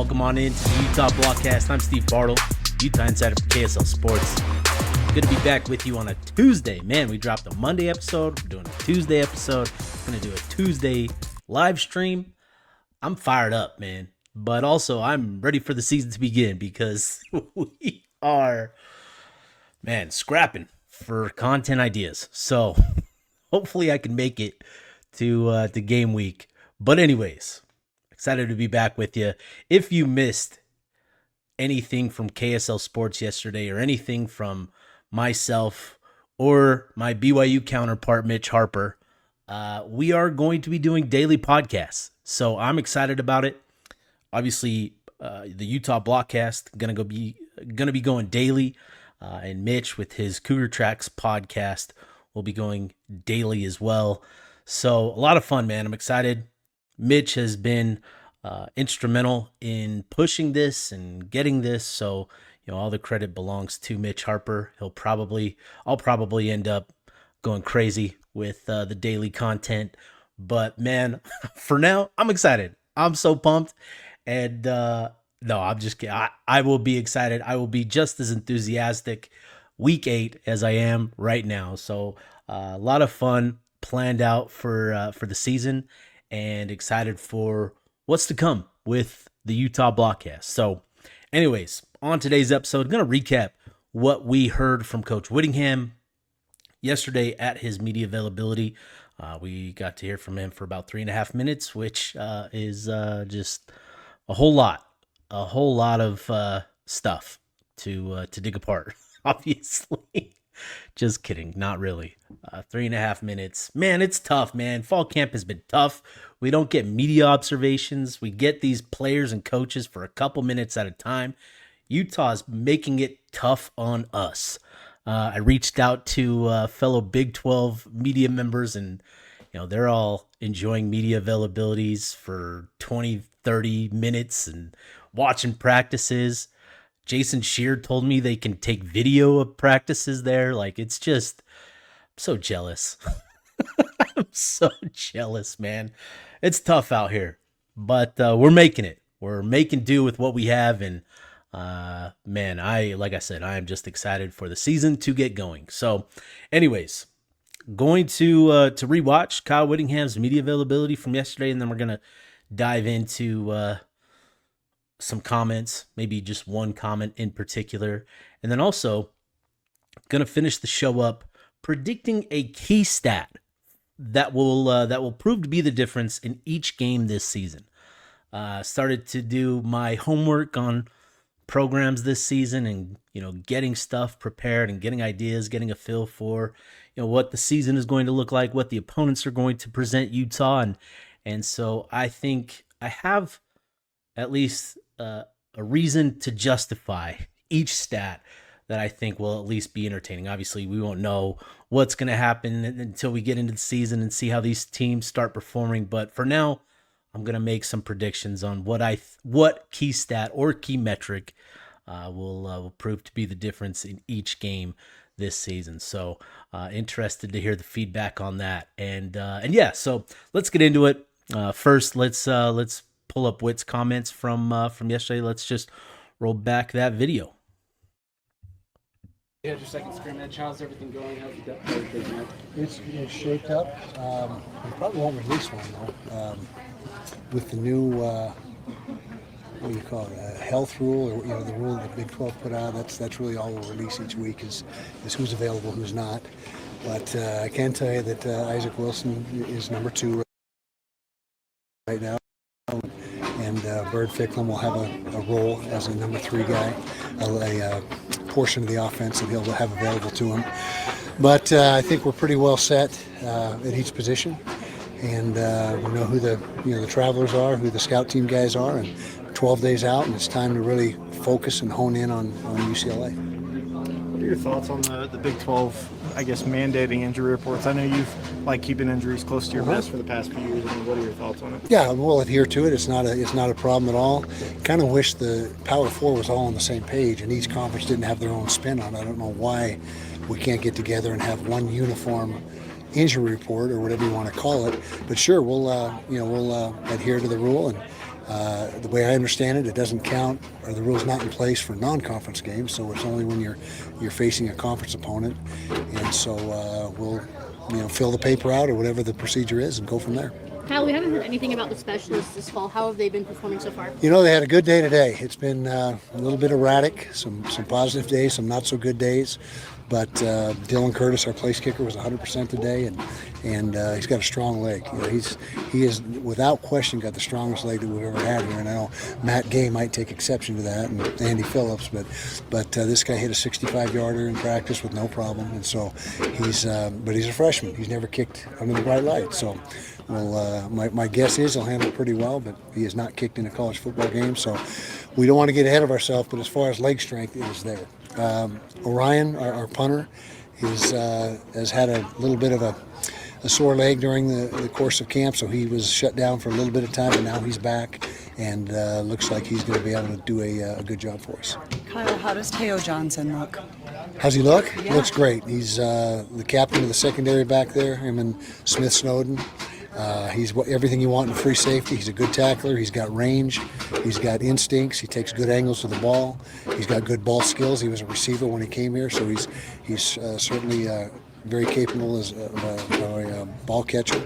Welcome on in to the Utah Blockcast. I'm Steve Bartle, Utah Insider for KSL Sports. Good to be back with you on a Tuesday. Man, we dropped a Monday episode. We're doing a Tuesday episode. We're going to do a Tuesday live stream. I'm fired up, man. But also, I'm ready for the season to begin because we are, man, scrapping for content ideas. So hopefully I can make it to game week. But anyways, excited to be back with you. If you missed anything from KSL Sports yesterday or anything from myself or my BYU counterpart, Mitch Harper, we are going to be doing daily podcasts. So I'm excited about it. Obviously, the Utah Blockcast gonna be going daily, and Mitch with his Cougar Tracks podcast will be going daily as well. So a lot of fun, man. I'm excited. Mitch has been instrumental in pushing this and getting this. So, all the credit belongs to Mitch Harper. I'll probably end up going crazy with the daily content. But man, for now, I'm excited. I'm so pumped. And no, I'm just kidding. I will be excited. I will be just as enthusiastic week 8 as I am right now. So a lot of fun planned out for the season, and excited for what's to come with the Utah Blockcast. So anyways, on today's episode, I'm going to recap what we heard from Coach Whittingham yesterday at his media availability. We got to hear from him for about 3.5 minutes, which is just a whole lot of stuff to dig apart, obviously. Just kidding. Not really. 3.5 minutes. Man, it's tough, man. Fall camp has been tough. We don't get media observations. We get these players and coaches for a couple minutes at a time. Utah's making it tough on us. I reached out to fellow Big 12 media members, and they're all enjoying media availabilities for 20, 30 minutes and watching practices. Jason Shear told me they can take video of practices there. Like, it's just, I'm so jealous. I'm so jealous, man. It's tough out here, but we're making it. We're making do with what we have, and man, like I said, I am just excited for the season to get going. So, anyways, going to rewatch Kyle Whittingham's media availability from yesterday, and then we're gonna dive into some comments, maybe just one comment in particular, and then also gonna finish the show up predicting a key stat that will prove to be the difference in each game this season. Started to do my homework on programs this season, and getting stuff prepared and getting ideas, getting a feel for what the season is going to look like, what the opponents are going to present Utah, and so I think I have at least a reason to justify each stat that I think will at least be entertaining. Obviously, we won't know what's going to happen until we get into the season and see how these teams start performing. But for now, I'm going to make some predictions on what key stat or key metric will prove to be the difference in each game this season. So interested to hear the feedback on that. And yeah, so let's get into it. First, let's pull up Whitt's comments from yesterday. Let's just roll back that video. You had your second scrimmage. How's everything going? How's the depth everything at? It's shaped up. We probably won't release one though. With the new what do you call it? Health rule, or the rule that Big 12 put out. That's really all we'll release each week is who's available, who's not. But I can tell you that Isaac Wilson is number 2 right now. And Bird Ficklin will have a role as a number 3 guy, a portion of the offense that he'll have available to him. But I think we're pretty well set at each position, and we know who the travelers are, who the scout team guys are, and 12 days out, and it's time to really focus and hone in on UCLA. What are your thoughts on the Big 12, mandating injury reports? I know you've liked keeping injuries close to your vest for the past few years. What are your thoughts on it? Yeah, we'll adhere to it. It's not a problem at all. Kind of wish the Power Four was all on the same page, and each conference didn't have their own spin on it. I don't know why we can't get together and have one uniform injury report or whatever you want to call it. But sure, we'll adhere to the rule, and The way I understand it, it doesn't count, or the rule's not in place for non-conference games, so it's only when you're facing a conference opponent. And so we'll fill the paper out or whatever the procedure is and go from there. Kyle, we haven't heard anything about the specialists this fall. How have they been performing so far? They had a good day today. It's been a little bit erratic, some positive days, some not so good days. But Dylan Curtis, our place kicker, was 100% today, and he's got a strong leg. He is without question got the strongest leg that we've ever had here. And I know Matt Gay might take exception to that, and Andy Phillips, but this guy hit a 65-yarder in practice with no problem. And so he's a freshman. He's never kicked under the bright light. So. Well, my guess is he'll handle it pretty well, but he has not kicked in a college football game, so we don't want to get ahead of ourselves, but as far as leg strength, it is there. Orion, our punter, has had a little bit of a sore leg during the course of camp, so he was shut down for a little bit of time, and now he's back, and looks like he's going to be able to do a good job for us. Kyle, how does Teo Johnson look? How's he look? Yeah. He looks great. He's the captain of the secondary back there, him and Smith Snowden. He's everything you want in a free safety. He's a good tackler. He's got range. He's got instincts. He takes good angles to the ball. He's got good ball skills. He was a receiver when he came here, so he's certainly very capable as a ball catcher.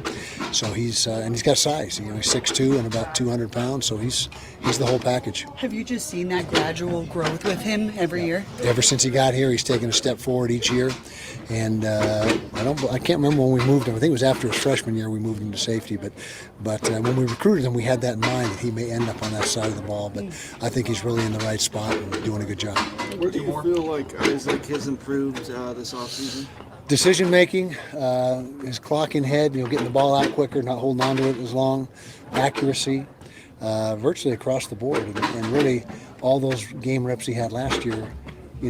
So he's got size. He's 6'2" and about 200 pounds. So he's the whole package. Have you just seen that gradual growth with him every year? Ever since he got here, he's taken a step forward each year. And I can't remember when we moved him. I think it was after his freshman year we moved him to safety. But when we recruited him, we had that in mind that he may end up on that side of the ball. But I think he's really in the right spot and doing a good job. Where do you feel like Isaac has improved this offseason? Decision making, his clocking head, getting the ball out quicker, not holding on to it as long, accuracy, virtually across the board, and really all those game reps he had last year,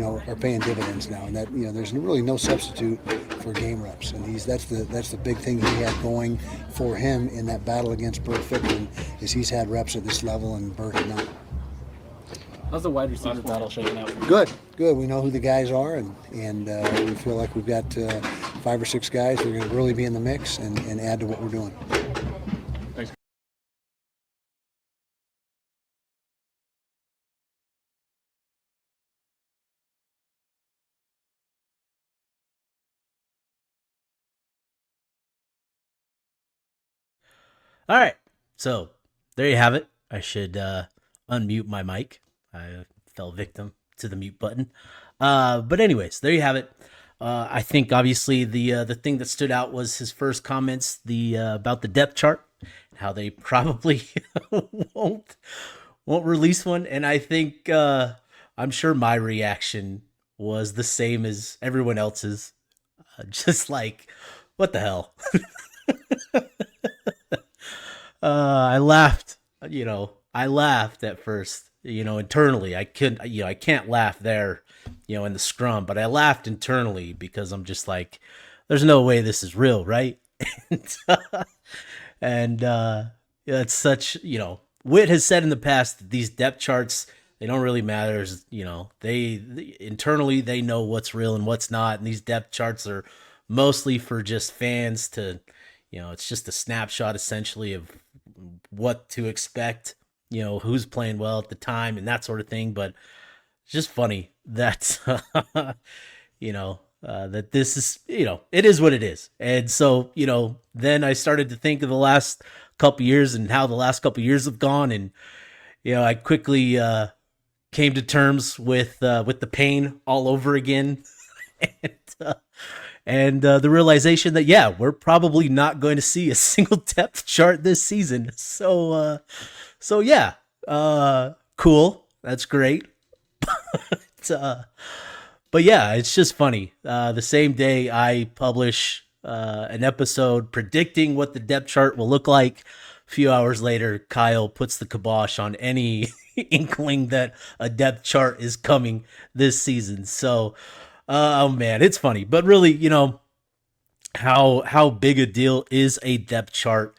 are paying dividends now, and that there's really no substitute for game reps, and that's the big thing he had going for him in that battle against Bert Fickman, is he's had reps at this level and Bert had not. How's the wide receiver battle shaking out? Good. We know who the guys are, and we feel like we've got 5 or 6 guys who are going to really be in the mix and add to what we're doing. Thanks. All right, so there you have it. I should unmute my mic. I fell victim to the mute button. But anyways, there you have it. I think obviously the thing that stood out was his first comments about the depth chart, how they probably won't release one. And I think I'm sure my reaction was the same as everyone else's. Just like, what the hell? I laughed. I laughed at first. Internally, I can't laugh there, in the scrum, but I laughed internally because I'm just like, there's no way this is real, right? and it's such, Whitt has said in the past that these depth charts, they don't really matter. They internally, they know what's real and what's not. And these depth charts are mostly for just fans to, it's just a snapshot essentially of what to expect, who's playing well at the time and that sort of thing. But it's just funny that, that this is, it is what it is. And so, then I started to think of the last couple years and how the last couple years have gone. And, I quickly came to terms with the pain all over again. and the realization that, we're probably not going to see a single depth chart this season. So yeah, cool. That's great. But yeah, it's just funny. The same day I publish an episode predicting what the depth chart will look like, a few hours later, Kyle puts the kibosh on any inkling that a depth chart is coming this season. So, oh man, it's funny. But really, how big a deal is a depth chart?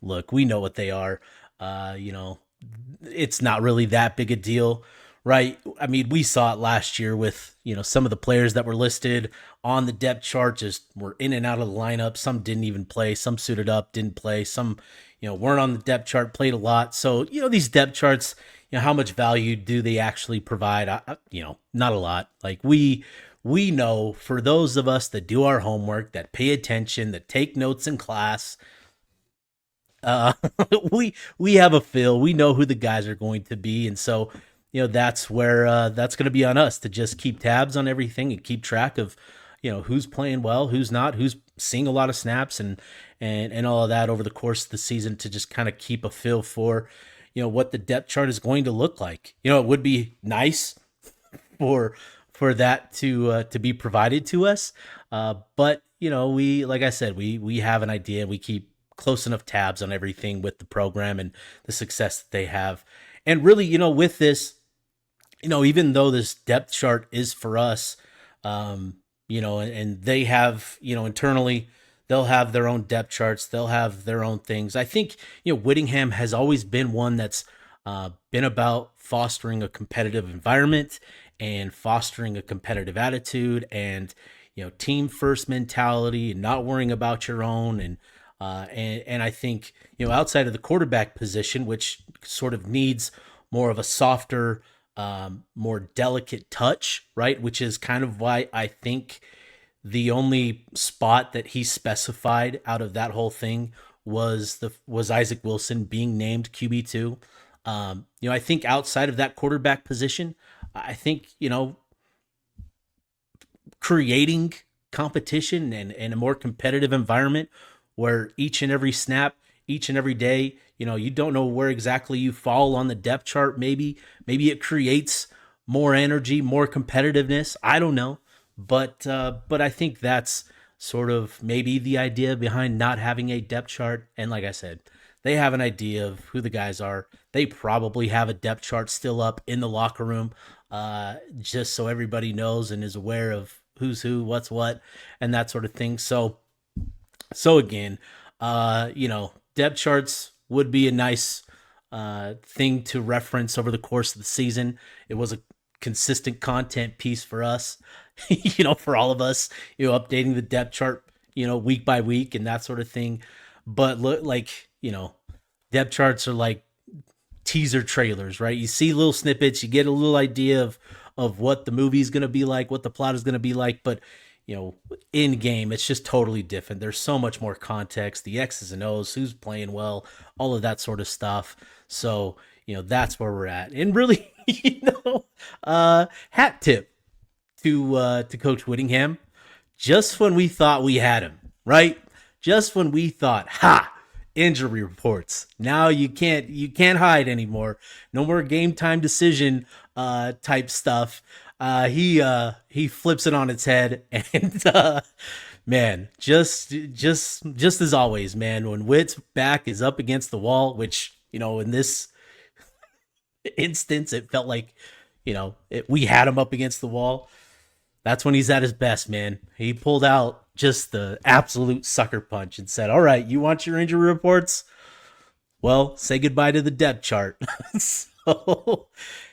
Look, we know what they are. It's not really that big a deal. right? I mean, we saw it last year with, some of the players that were listed on the depth chart just were in and out of the lineup. Some didn't even play. Some suited up, didn't play. Some, weren't on the depth chart, played a lot. So, these depth charts, how much value do they actually provide? Not a lot. Like we know, for those of us that do our homework, that pay attention, that take notes in class, uh, we have a feel. We know who the guys are going to be, and so that's where that's going to be on us to just keep tabs on everything and keep track of who's playing well, who's not, who's seeing a lot of snaps, and all of that over the course of the season, to just kind of keep a feel for what the depth chart is going to look like. It would be nice for that to be provided to us, but we, like I said, we have an idea. We keep close enough tabs on everything with the program and the success that they have. And really, with this, even though this depth chart is for us, and they have, internally, they'll have their own depth charts. They'll have their own things. I think, Whittingham has always been one that's been about fostering a competitive environment and fostering a competitive attitude and, team first mentality and not worrying about your own. And I think, outside of the quarterback position, which sort of needs more of a softer, more delicate touch, right? Which is kind of why I think the only spot that he specified out of that whole thing was Isaac Wilson being named QB2. I think outside of that quarterback position, I think, creating competition and a more competitive environment where each and every snap, each and every day, you don't know where exactly you fall on the depth chart. Maybe it creates more energy, more competitiveness. I don't know. But I think that's sort of maybe the idea behind not having a depth chart. And like I said, they have an idea of who the guys are. They probably have a depth chart still up in the locker room, just so everybody knows and is aware of who's who, what's what, and that sort of thing. So again, depth charts would be a nice thing to reference over the course of the season. It was a consistent content piece for us, for all of us, updating the depth chart, week by week and that sort of thing. But look, depth charts are like teaser trailers, right? You see little snippets, you get a little idea of what the movie is going to be like, what the plot is going to be like, but in game, it's just totally different. There's so much more context, the X's and O's, who's playing well, all of that sort of stuff. So, that's where we're at. And really, hat tip to Coach Whittingham. Just when we thought we had him, right? Just when we thought, injury reports. Now you can't hide anymore. No more game time decision type stuff. He flips it on its head, and man, just as always, man, when Whitt's back is up against the wall, which in this instance it felt like we had him up against the wall. That's when he's at his best, man. He pulled out just the absolute sucker punch and said, "All right, you want your injury reports? Well, say goodbye to the depth chart." So,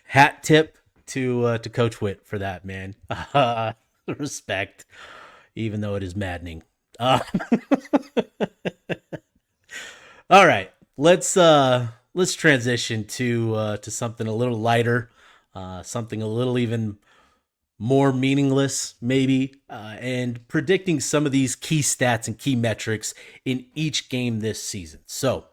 hat tip to Coach Whitt for that, man. Respect, even though it is maddening. All right, let's transition to something a little lighter, something a little even more meaningless, maybe, and predicting some of these key stats and key metrics in each game this season. So,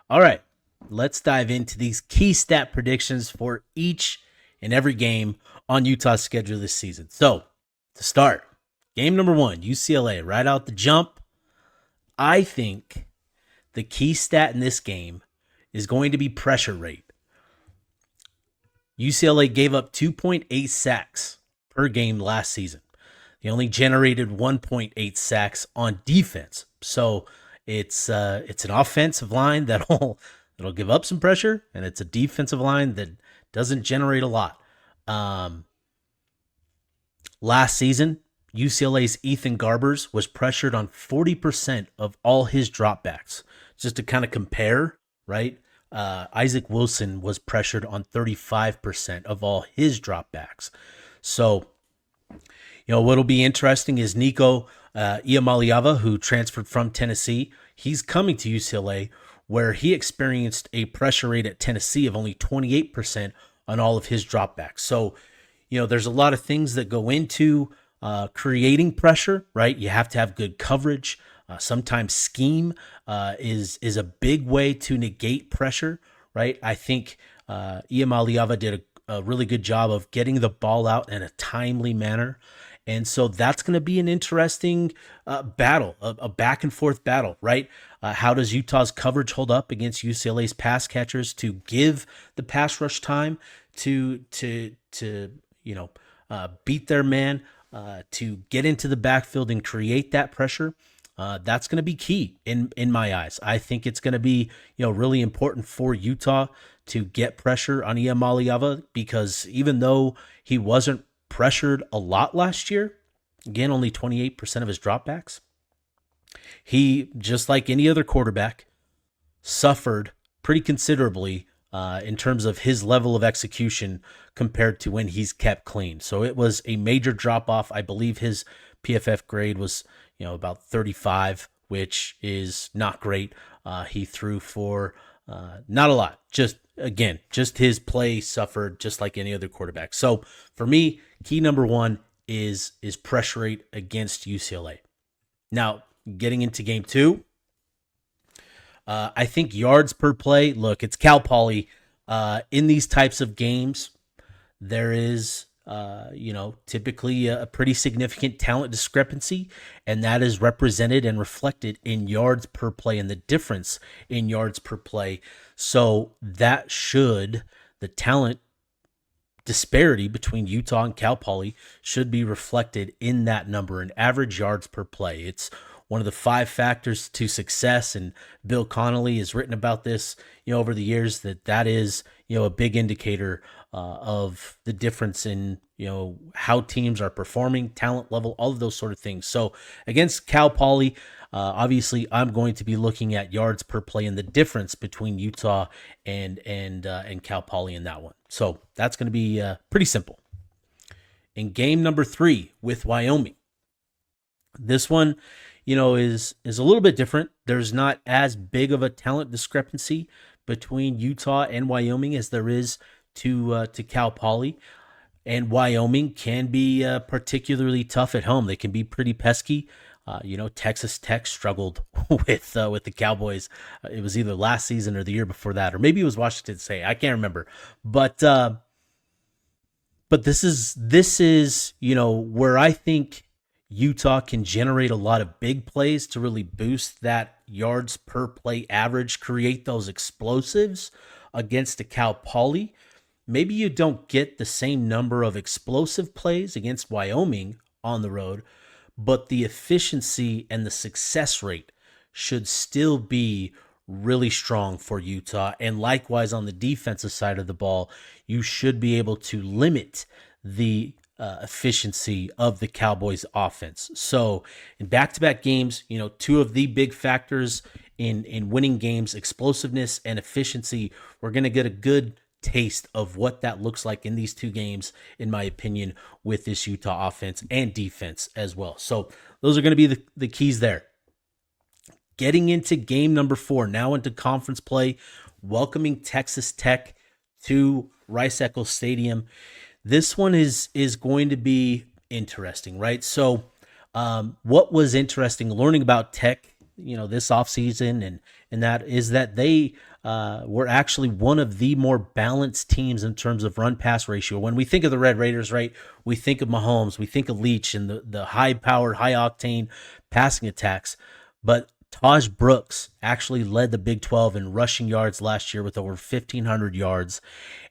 all right. Let's dive into these key stat predictions for each and every game on Utah's schedule this season. So, to start, game number 1, UCLA, right out the jump. I think the key stat in this game is going to be pressure rate. UCLA gave up 2.8 sacks per game last season. They only generated 1.8 sacks on defense. So, it's an offensive line that'll give up some pressure, and it's a defensive line that doesn't generate a lot. Last season, UCLA's Ethan Garbers was pressured on 40% of all his dropbacks. Just to kind of compare, right? Isaac Wilson was pressured on 35% of all his dropbacks. So, what'll be interesting is Nico Iamaleava, who transferred from Tennessee. He's coming to UCLA, where he experienced a pressure rate at Tennessee of only 28% on all of his dropbacks. So, there's a lot of things that go into creating pressure, right? You have to have good coverage. Sometimes scheme is a big way to negate pressure, right? I think Iamaleava did a really good job of getting the ball out in a timely manner. And so that's going to be an interesting battle, a back and forth battle, right? How does Utah's coverage hold up against UCLA's pass catchers to give the pass rush time to beat their man, to get into the backfield and create that pressure? That's going to be key in my eyes. I think it's going to be really important for Utah to get pressure on Iamaleava, because even though he wasn't pressured a lot last year, again, only 28% of his dropbacks, he, just like any other quarterback, suffered pretty considerably in terms of his level of execution compared to when he's kept clean. So it was a major drop off. I believe his PFF grade was about 35, which is not great. He threw for not a lot. Just his play suffered just like any other quarterback. So for me, key number one is pressure rate against UCLA. Now, getting into game two, I think yards per play. Look, it's Cal Poly. In these types of games, there is typically a pretty significant talent discrepancy, and that is represented and reflected in yards per play and the difference in yards per play. So the talent disparity between Utah and Cal Poly should be reflected in that number, in average yards per play. It's one of the 5 factors to success, and Bill Connolly has written about this, over the years, that is, a big indicator of the difference in, how teams are performing, talent level, all of those sort of things. So against Cal Poly, obviously I'm going to be looking at yards per play and the difference between Utah and Cal Poly in that one. So that's going to be pretty simple. In game number 3 with Wyoming, this one, is a little bit different. There's not as big of a talent discrepancy between Utah and Wyoming as there is to Cal Poly. And Wyoming can be particularly tough at home. They can be pretty pesky. Texas Tech struggled with the Cowboys. It was either last season or the year before that, or maybe it was Washington State. I can't remember. But this is where I think Utah can generate a lot of big plays to really boost that yards per play average, create those explosives against a Cal Poly. Maybe you don't get the same number of explosive plays against Wyoming on the road, but the efficiency and the success rate should still be really strong for Utah. And likewise, on the defensive side of the ball, you should be able to limit the efficiency of the Cowboys offense. So in back-to-back games, 2 of the big factors in winning games, explosiveness and efficiency, we're going to get a good taste of what that looks like in these 2 games, in my opinion, with this Utah offense and defense as well. So those are going to be the keys there. Getting into game number 4, now into conference play, welcoming Texas Tech to Rice-Eccles Stadium. This one is going to be interesting, right? So what was interesting learning about Tech, this offseason and that is that they were actually one of the more balanced teams in terms of run-pass ratio. When we think of the Red Raiders, right, we think of Mahomes, we think of Leach and the high-powered, high-octane passing attacks. But Taj Brooks actually led the Big 12 in rushing yards last year with over 1,500 yards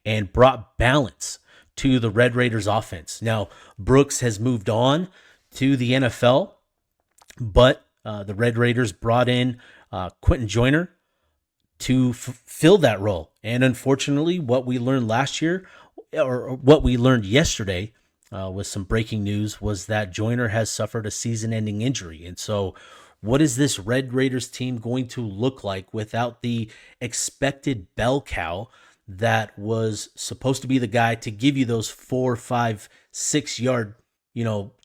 and brought balance to the Red Raiders offense. Now, Brooks has moved on to the NFL, but the Red Raiders brought in Quentin Joyner to fill that role. And unfortunately, what we learned last year, or what we learned yesterday with some breaking news, was that Joyner has suffered a season-ending injury. And so what is this Red Raiders team going to look like without the expected bell cow that was supposed to be the guy to give you those 4, 5, 6 yard,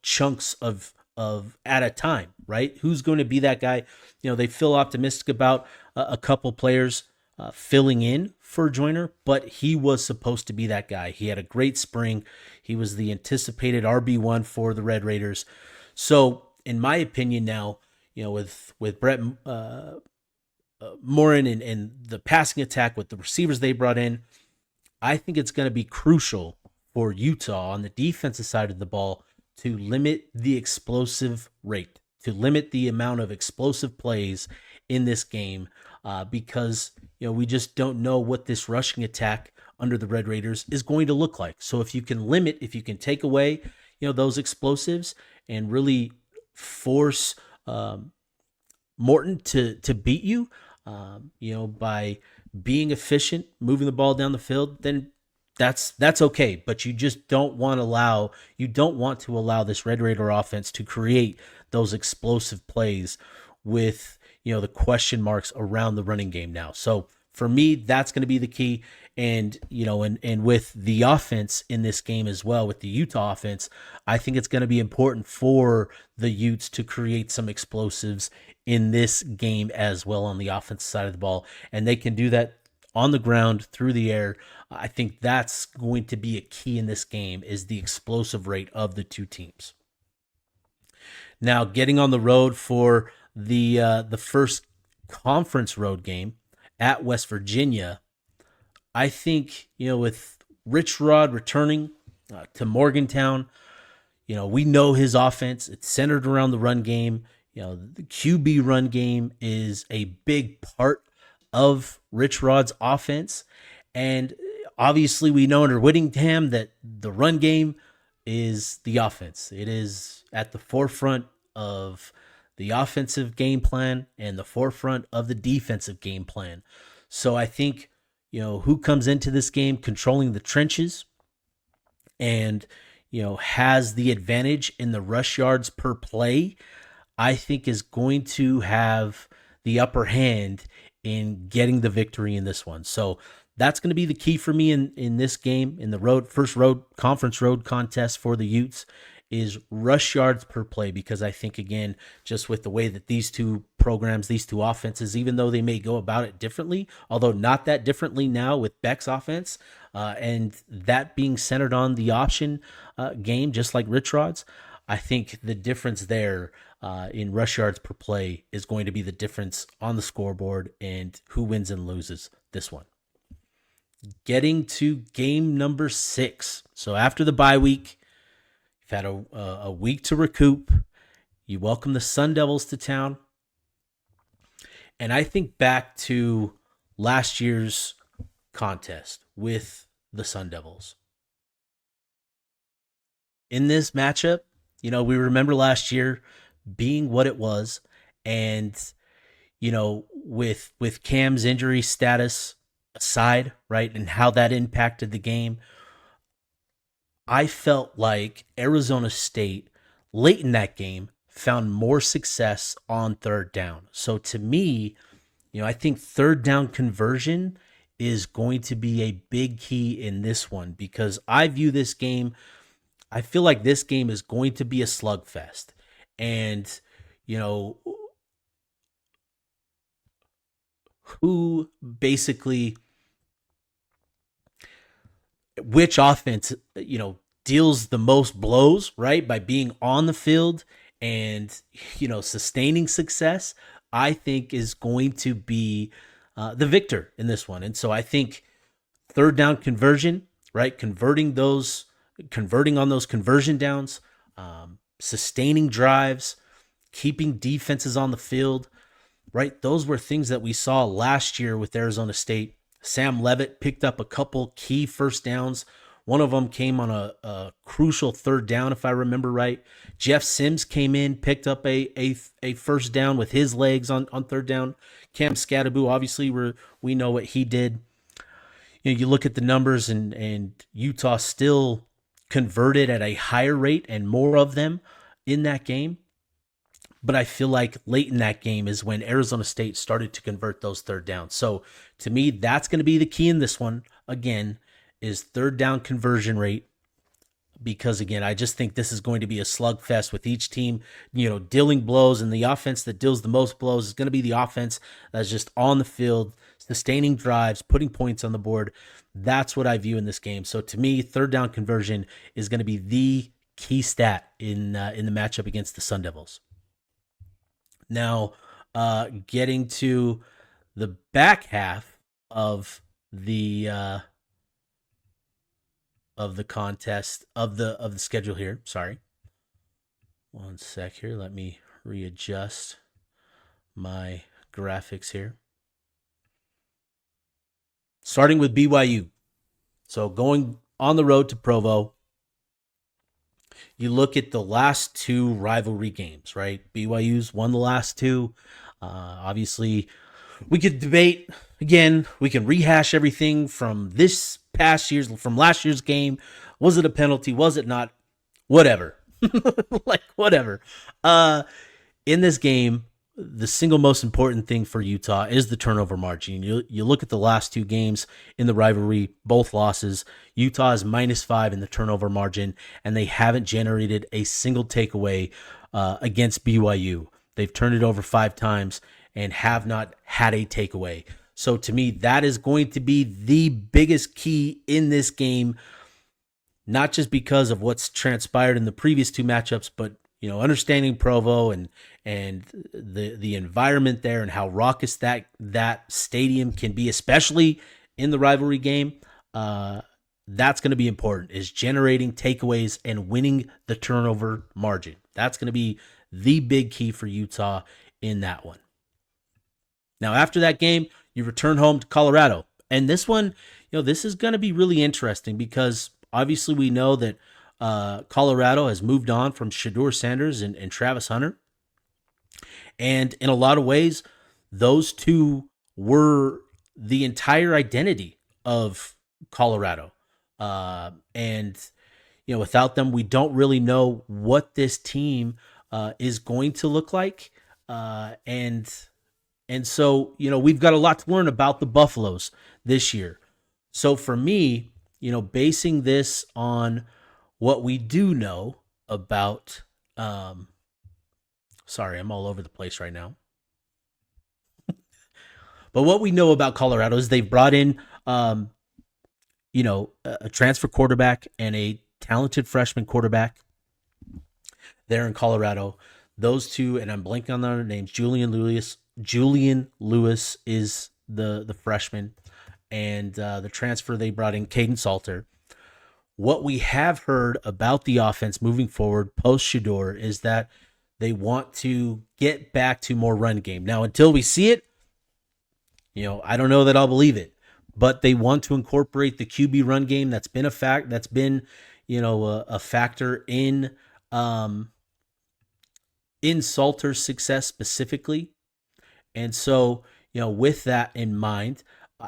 chunks of at a time, right? Who's going to be that guy? They feel optimistic about a couple players filling in for Joyner, but he was supposed to be that guy. He had a great spring. He was the anticipated RB1 for the Red Raiders. So, in my opinion now, with Brett Morin and the passing attack with the receivers they brought in, I think it's going to be crucial for Utah on the defensive side of the ball to limit the explosive rate, to limit the amount of explosive plays in this game, because we just don't know what this rushing attack under the Red Raiders is going to look like. So if you can take away those explosives and really force Morton to beat you, by being efficient, moving the ball down the field, then that's okay. But you just don't want to allow this Red Raider offense to create those explosive plays with the question marks around the running game now. So for me, that's going to be the key. And and with the offense in this game as well, with the Utah offense, I think it's going to be important for the Utes to create some explosives in this game as well on the offensive side of the ball. And they can do that on the ground, through the air. I think that's going to be a key in this game, is the explosive rate of the two teams. Now, getting on the road for the first conference road game at West Virginia, I think, with Rich Rod returning to Morgantown, we know his offense. It's centered around the run game. The QB run game is a big part of Rich Rod's offense. And obviously we know under Whittingham that the run game is the offense. It is at the forefront of the offensive game plan and the forefront of the defensive game plan. So I think, who comes into this game controlling the trenches and, has the advantage in the rush yards per play, I think is going to have the upper hand in getting the victory in this one. So that's going to be the key for me in this game, in the first conference road contest for the Utes, is rush yards per play, because I think, again, just with the way that these two programs, these two offenses, even though they may go about it differently, although not that differently now with Beck's offense, and that being centered on the option game, just like Rich Rod's, I think the difference there in rush yards per play is going to be the difference on the scoreboard and who wins and loses this one. Getting to game number 6. So after the bye week, you've had a week to recoup. You welcome the Sun Devils to town. And I think back to last year's contest with the Sun Devils. In this matchup, we remember last year being what it was. And, with Cam's injury status aside, right, and how that impacted the game, I felt like Arizona State, late in that game, found more success on third down. So to me, I think third down conversion is going to be a big key in this one, because I view this game, I feel like this game is going to be a slugfest. And, who basically, which offense, deals the most blows, right, by being on the field and, sustaining success, I think is going to be the victor in this one. And so I think third down conversion, right, converting on those conversion downs, sustaining drives, keeping defenses on the field, right, those were things that we saw last year with Arizona State. Sam Levitt picked up a couple key first downs. One of them came on a crucial third down, if I remember right. Jeff Sims came in, picked up a first down with his legs on third down. Cam Scadaboo, obviously, we know what he did. You look at the numbers, and Utah still converted at a higher rate and more of them in that game. But I feel like late in that game is when Arizona State started to convert those third downs. So to me, that's going to be the key in this one, again, is third down conversion rate. Because, again, I just think this is going to be a slugfest with each team, dealing blows, and the offense that deals the most blows is going to be the offense that's just on the field, sustaining drives, putting points on the board. That's what I view in this game. So to me, third down conversion is going to be the key stat in the matchup against the Sun Devils. Now, getting to the back half of the contest of the schedule here. Sorry. One sec here. Let me readjust my graphics here. Starting with BYU. So going on the road to Provo, you look at the last two rivalry games, right? BYU's won the last two. Obviously, we could debate again. We can rehash everything from last year's game. Was it a penalty? Was it not? Whatever. Whatever. In this game, the single most important thing for Utah is the turnover margin. You look at the last two games in the rivalry, both losses. Utah is -5 in the turnover margin, and they haven't generated a single takeaway against BYU. They've turned it over 5 times and have not had a takeaway. So to me, that is going to be the biggest key in this game, not just because of what's transpired in the previous two matchups, but understanding Provo and the environment there and how raucous that stadium can be, especially in the rivalry game. That's going to be important, is generating takeaways and winning the turnover margin. That's going to be the big key for Utah in that one. Now, after that game, you return home to Colorado. And this one, this is going to be really interesting because obviously we know that Colorado has moved on from Shedeur Sanders and Travis Hunter. And in a lot of ways, those two were the entire identity of Colorado. And without them, we don't really know what this team is going to look like. And so, we've got a lot to learn about the Buffaloes this year. So for me, basing this on what we do know about, sorry, I'm all over the place right now. But what we know about Colorado is they've brought in, a transfer quarterback and a talented freshman quarterback there in Colorado. Those two, and I'm blanking on their names, Julian Lewis is the freshman, and the transfer they brought in, Caden Salter. What we have heard about the offense moving forward post Shedeur is that they want to get back to more run game. Now, until we see it, I don't know that I'll believe it, but they want to incorporate the QB run game. That's been a fact. That's been, a factor in Salter's success specifically. And so, with that in mind,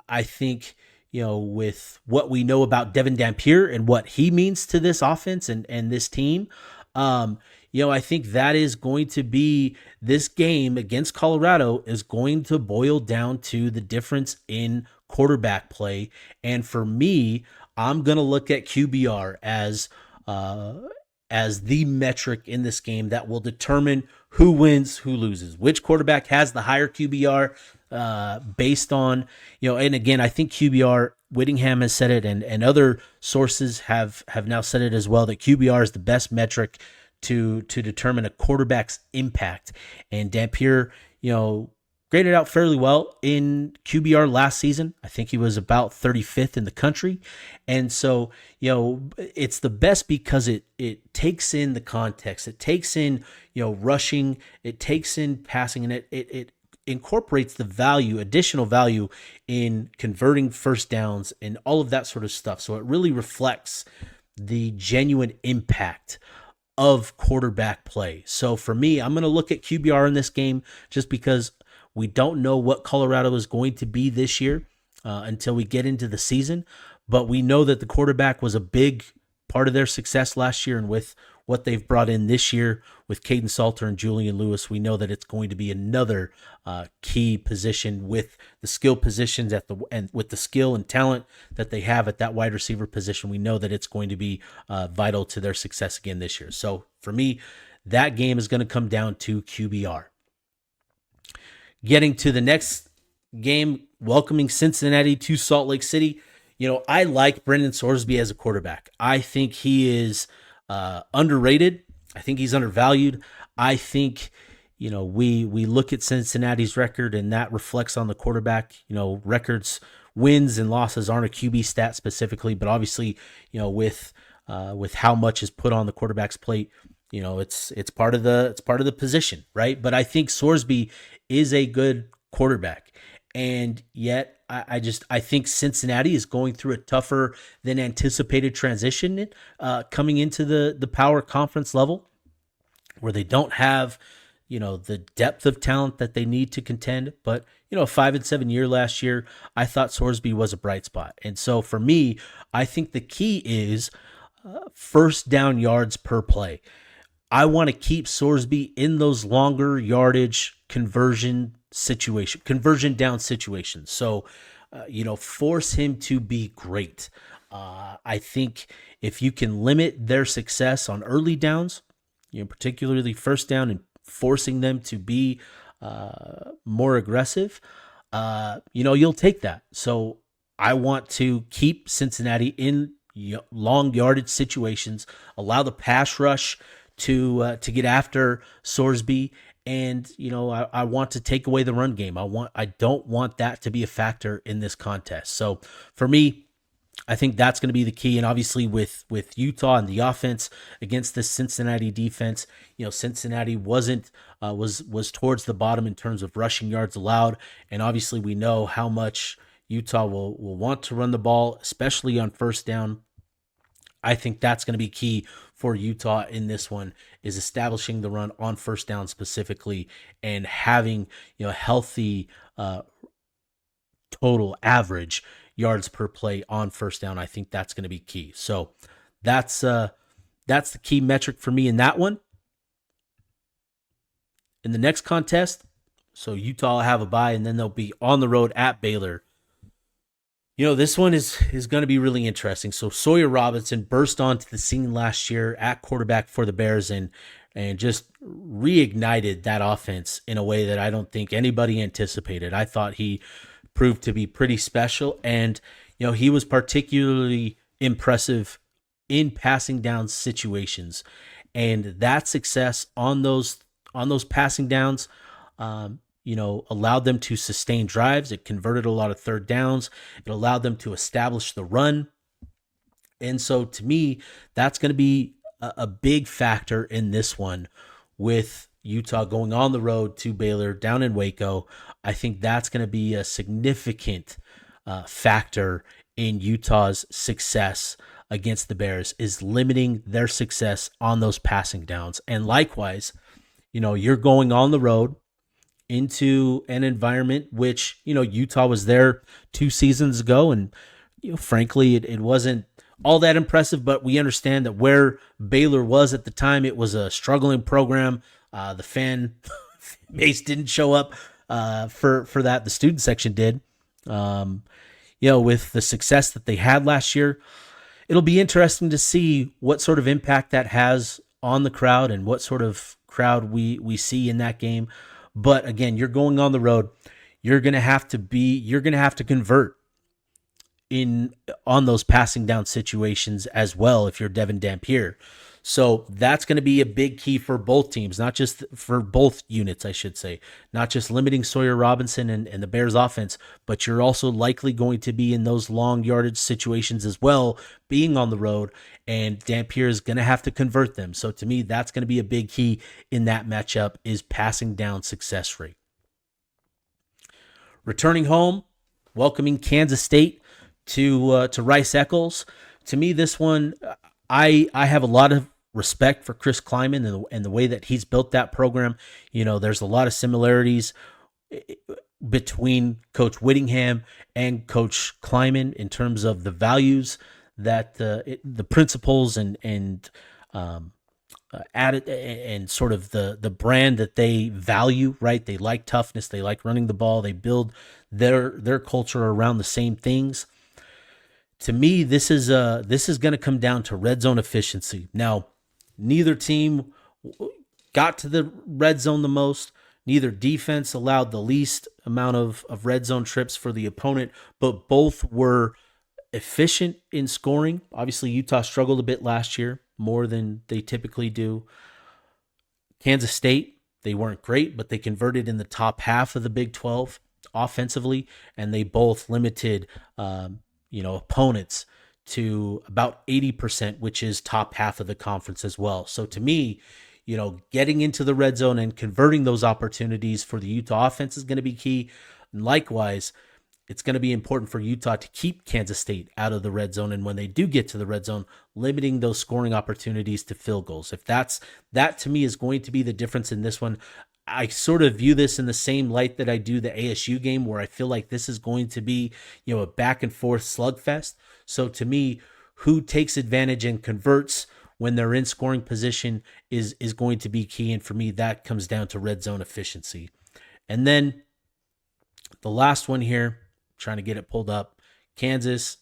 I think, with what we know about Devin Dampier and what he means to this offense and this team, I think that is going to be, this game against Colorado is going to boil down to the difference in quarterback play. And for me, I'm going to look at QBR as the metric in this game that will determine who wins, who loses, which quarterback has the higher QBR, based on, and again, I think QBR, Whittingham has said it, and other sources have now said it as well, that QBR is the best metric to determine a quarterback's impact. And Dampier, graded out fairly well in QBR last season. I think he was about 35th in the country. And so, it's the best because it takes in the context. It takes in, rushing. It takes in passing, and it incorporates the value, additional value in converting first downs and all of that sort of stuff. So it really reflects the genuine impact of quarterback play. So for me, I'm going to look at QBR in this game just because we don't know what Colorado is going to be this year until we get into the season. But we know that the quarterback was a big part of their success last year. And with what they've brought in this year with Caden Salter and Julian Lewis, we know that it's going to be another key position with the skill positions and with the skill and talent that they have at that wide receiver position. We know that it's going to be vital to their success again this year. So for me, that game is going to come down to QBR. Getting to the next game, welcoming Cincinnati to Salt Lake City. I like Brendan Sorsby as a quarterback. I think he is underrated. I think he's undervalued. I think, we look at Cincinnati's record and that reflects on the quarterback. Records, wins and losses aren't a QB stat specifically, but obviously, with how much is put on the quarterback's plate, it's part of the position, right? But I think Sorsby is a good quarterback. And yet I think Cincinnati is going through a tougher than anticipated transition coming into the power conference level, where they don't have, the depth of talent that they need to contend. But, a 5-7 year last year, I thought Sorsby was a bright spot. And so for me, I think the key is first down yards per play. I want to keep Sorsby in those longer yardage conversion down situations. So, force him to be great. I think if you can limit their success on early downs, particularly first down, and forcing them to be more aggressive, you'll take that. So I want to keep Cincinnati in long yardage situations, allow the pass rush to get after Sorsby. And, I want to take away the run game. I don't want that to be a factor in this contest. So for me, I think that's going to be the key. And obviously with Utah and the offense against the Cincinnati defense, Cincinnati was towards the bottom in terms of rushing yards allowed. And obviously we know how much Utah will want to run the ball, especially on first down. I think that's going to be key for Utah in this one, is establishing the run on first down specifically, and having healthy total average yards per play on first down. I think that's going to be key. So that's the key metric for me in that one. In the next contest, so Utah will have a bye, and then they'll be on the road at Baylor. This one is going to be really interesting. So Sawyer Robinson burst onto the scene last year at quarterback for the Bears and just reignited that offense in a way that I don't think anybody anticipated. I thought he proved to be pretty special, and he was particularly impressive in passing down situations, and that success on those passing downs allowed them to sustain drives. It converted a lot of third downs. It allowed them to establish the run. And so to me, that's going to be a big factor in this one, with Utah going on the road to Baylor down in Waco. I think that's going to be a significant factor in Utah's success against the Bears, is limiting their success on those passing downs. And likewise, you're going on the road into an environment which, Utah was there 2 seasons ago, and frankly, it wasn't all that impressive, but we understand that where Baylor was at the time, it was a struggling program. The fan base didn't show up for that. The student section did. With the success that they had last year, it'll be interesting to see what sort of impact that has on the crowd and what sort of crowd we see in that game. But again, you're going on the road. You're going to have to convert on those passing down situations as well if you're Devin Dampier. So that's going to be a big key for both teams, not just for both units, I should say. Not just limiting Sawyer Robinson and the Bears offense, but you're also likely going to be in those long yardage situations as well, being on the road, and Dampier is going to have to convert them. So to me, that's going to be a big key in that matchup, is passing down success rate. Returning home, welcoming Kansas State to Rice Eccles. To me, this one, I have a lot of respect for Chris Kleiman and the way that he's built that program. There's a lot of similarities between Coach Whittingham and Coach Kleiman in terms of the values that the principles and added and sort of the brand that they value, right? They like toughness. They like running the ball. They build their culture around the same things. To me, this is going to come down to red zone efficiency. Now, neither team got to the red zone the most. Neither defense allowed the least amount of red zone trips for the opponent, but both were efficient in scoring. Obviously, Utah struggled a bit last year, more than they typically do. Kansas State, they weren't great, but they converted in the top half of the Big 12 offensively, and they both limited opponents to about 80%, which is top half of the conference as well. So to me, getting into the red zone and converting those opportunities for the Utah offense is going to be key. And likewise, it's going to be important for Utah to keep Kansas State out of the red zone. And when they do get to the red zone, limiting those scoring opportunities to field goals. If that to me is going to be the difference in this one. I sort of view this in the same light that I do the ASU game, where I feel like this is going to be, a back and forth slugfest. So to me, who takes advantage and converts when they're in scoring position is going to be key. And for me, that comes down to red zone efficiency. And then the last one here, trying to get it pulled up, Kansas.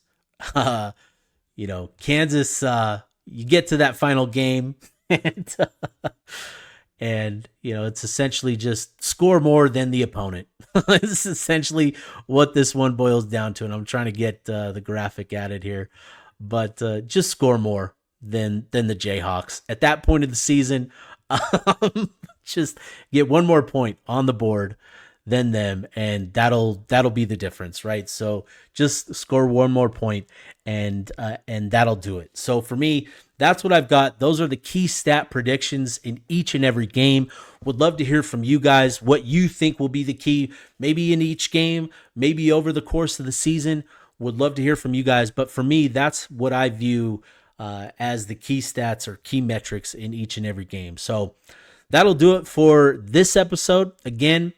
Kansas, you get to that final game and it's essentially just score more than the opponent. This is essentially what this one boils down to, and I'm trying to get the graphic added here, but just score more than the Jayhawks at that point of the season. Just get one more point on the board than them, and that'll be the difference, right? So just score one more point, and that'll do it. So for me, that's what I've got. Those are the key stat predictions in each and every game. Would love to hear from you guys what you think will be the key, maybe in each game, maybe over the course of the season. Would love to hear from you guys. But for me, that's what I view as the key stats or key metrics in each and every game. So that'll do it for this episode. Again,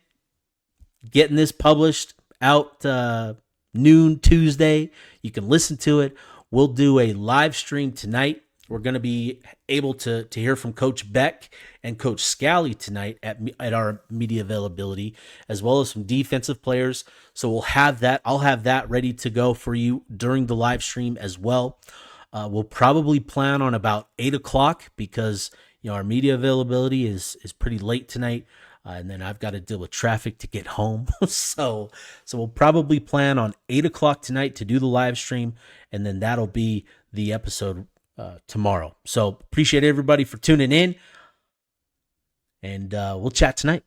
getting this published out noon Tuesday. You can listen to it. We'll do a live stream tonight. We're going to be able to hear from Coach Beck and Coach Scally tonight at our media availability, as well as some defensive players. So we'll have that. I'll have that ready to go for you during the live stream as well. We'll probably plan on about 8 o'clock because our media availability is pretty late tonight. And then I've got to deal with traffic to get home. So we'll probably plan on 8 o'clock tonight to do the live stream, and then that'll be the episode tomorrow. So appreciate everybody for tuning in, and we'll chat tonight.